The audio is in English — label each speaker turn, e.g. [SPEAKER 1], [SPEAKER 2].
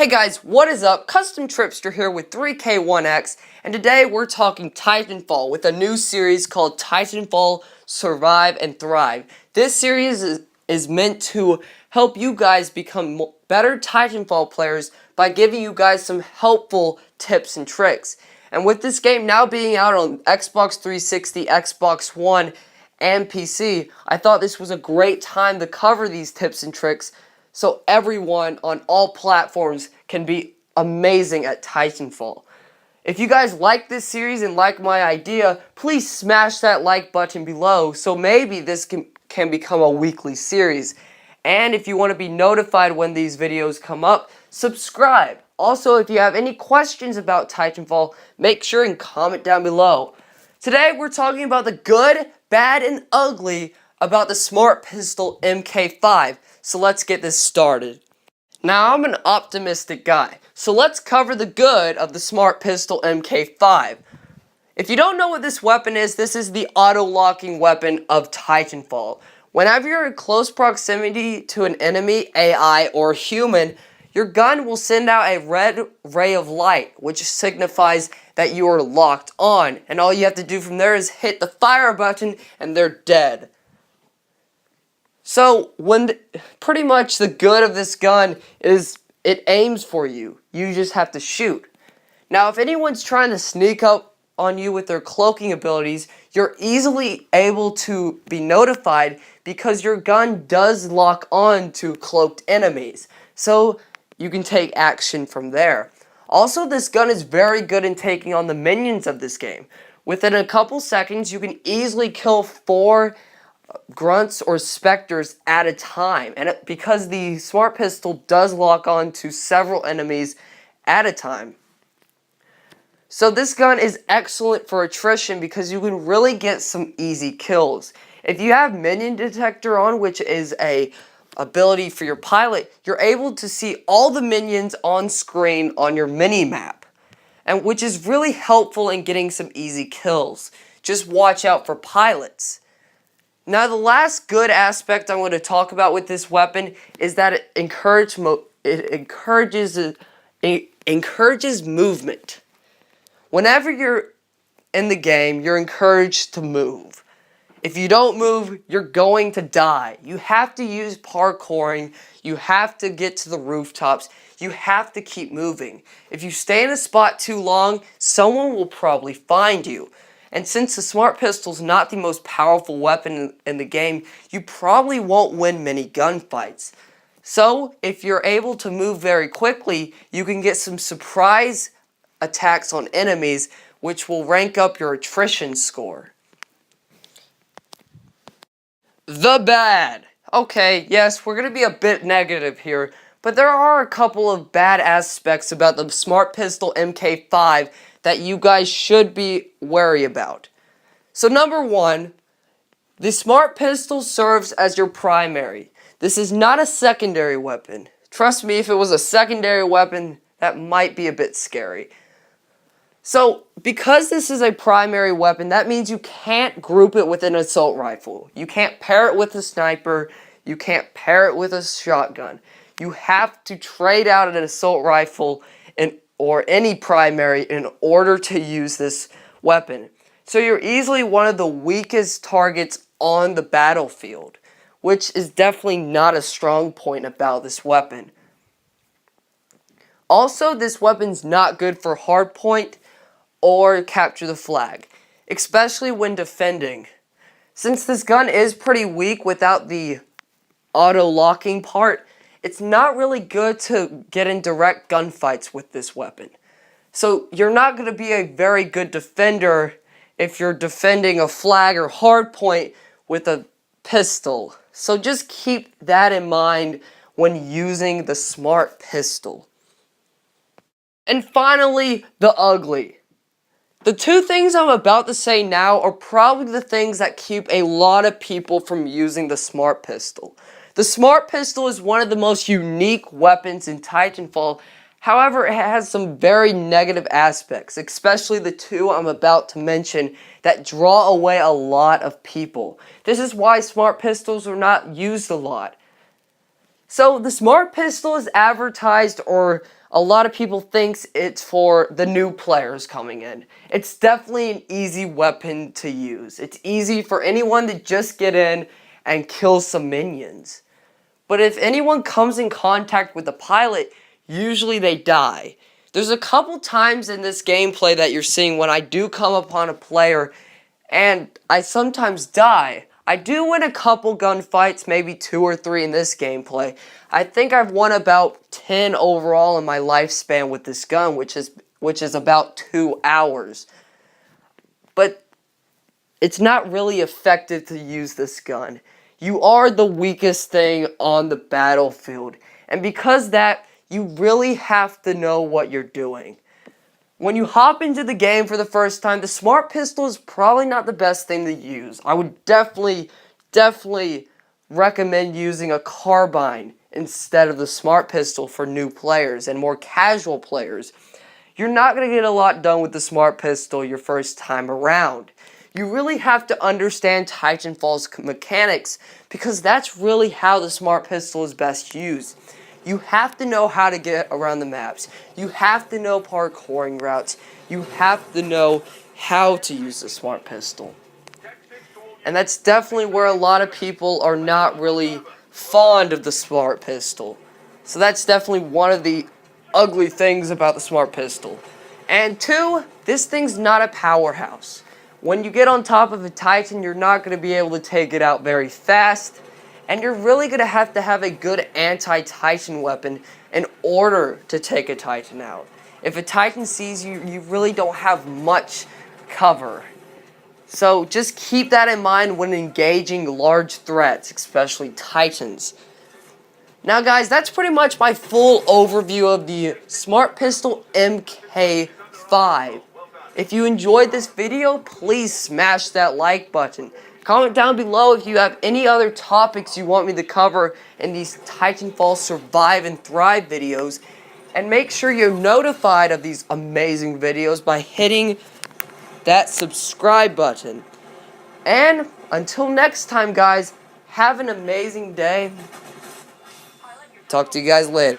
[SPEAKER 1] Hey guys, what is up? Custom Tripster here with 3K1X, and today we're talking Titanfall with a new series called Titanfall Survive and Thrive. This series is meant to help you guys become better Titanfall players by giving you guys some helpful tips and tricks. And with this game now being out on Xbox 360, Xbox One, and PC, I thought this was a great time to cover these tips and tricks so everyone on all platforms can be amazing at Titanfall. If you guys like this series and like my idea, please smash that like button below so maybe this can become a weekly series. And if you want to be notified when these videos come up, subscribe. Also, if you have any questions about Titanfall, make sure and comment down below. Today we're talking about the good, bad, and ugly about the Smart Pistol MK5. So let's get this started. Now I'm an optimistic guy, so let's cover the good of the Smart Pistol MK5. If you don't know what this weapon is, this is the auto-locking weapon of Titanfall. Whenever you're in close proximity to an enemy, AI, or human, your gun will send out a red ray of light, which signifies that you are locked on, and all you have to do from there is hit the fire button and they're dead. So, pretty much the good of this gun is it aims for you. You just have to shoot. Now, if anyone's trying to sneak up on you with their cloaking abilities, you're easily able to be notified because your gun does lock on to cloaked enemies. So, you can take action from there. Also, this gun is very good in taking on the minions of this game. Within a couple seconds, you can easily kill 4 grunts or specters at a time, and because the Smart Pistol does lock on to several enemies at a time. So this gun is excellent for attrition because you can really get some easy kills. If you have minion detector on, which is a ability for your pilot, you're able to see all the minions on screen on your mini-map, and which is really helpful in getting some easy kills. Just watch out for pilots. Now, the last good aspect I want to talk about with this weapon is that it encourages movement. Whenever you're in the game, you're encouraged to move. If you don't move, you're going to die. You have to use parkouring. You have to get to the rooftops. You have to keep moving. If you stay in a spot too long, someone will probably find you. And since the Smart Pistol is not the most powerful weapon in the game, you probably won't win many gunfights. So, if you're able to move very quickly, you can get some surprise attacks on enemies, which will rank up your attrition score. The bad. Okay, yes, we're going to be a bit negative here, but there are a couple of bad aspects about the Smart Pistol MK5 that you guys should be wary about. So number 1, the Smart Pistol serves as your primary. This is not a secondary weapon. Trust me, if it was a secondary weapon, that might be a bit scary. So, because this is a primary weapon, that means you can't group it with an assault rifle. You can't pair it with a sniper. You can't pair it with a shotgun. You have to trade out an assault rifle or any primary in order to use this weapon. So you're easily one of the weakest targets on the battlefield, which is definitely not a strong point about this weapon. Also, this weapon's not good for hardpoint or capture the flag, especially when defending. Since this gun is pretty weak without the auto-locking part, it's not really good to get in direct gunfights with this weapon. So you're not going to be a very good defender if you're defending a flag or hardpoint with a pistol. So just keep that in mind when using the Smart Pistol. And finally, the ugly. The 2 things I'm about to say now are probably the things that keep a lot of people from using the Smart Pistol. The Smart Pistol is one of the most unique weapons in Titanfall. However, it has some very negative aspects, especially the 2 I'm about to mention that draw away a lot of people. This is why Smart Pistols are not used a lot. So, the Smart Pistol is advertised or a lot of people thinks it's for the new players coming in. It's definitely an easy weapon to use. It's easy for anyone to just get in and kill some minions. But if anyone comes in contact with the pilot, usually they die. There's a couple times in this gameplay that you're seeing when I do come upon a player and I sometimes die. I do win a couple gunfights, maybe 2 or 3 in this gameplay. I think I've won about 10 overall in my lifespan with this gun, which is about 2 hours. But it's not really effective to use this gun. You are the weakest thing on the battlefield. And because that, you really have to know what you're doing. When you hop into the game for the first time, the smart pistol is probably not the best thing to use. I would definitely recommend using a carbine instead of the smart pistol for new players and more casual players. You're not going to get a lot done with the smart pistol your first time around. You really have to understand Titanfall's mechanics because that's really how the smart pistol is best used. You have to know how to get around the maps. You have to know parkouring routes. You have to know how to use the smart pistol. And that's definitely where a lot of people are not really fond of the smart pistol. So that's definitely one of the ugly things about the smart pistol. And 2, this thing's not a powerhouse. When you get on top of a Titan, you're not going to be able to take it out very fast. And you're really going to have a good anti-Titan weapon in order to take a Titan out. If a Titan sees you, you really don't have much cover. So just keep that in mind when engaging large threats, especially Titans. Now guys, that's pretty much my full overview of the Smart Pistol MK5. If you enjoyed this video, please smash that like button. Comment down below if you have any other topics you want me to cover in these Titanfall Survive and Thrive videos. And make sure you're notified of these amazing videos by hitting that subscribe button. And until next time guys, have an amazing day. Talk to you guys later.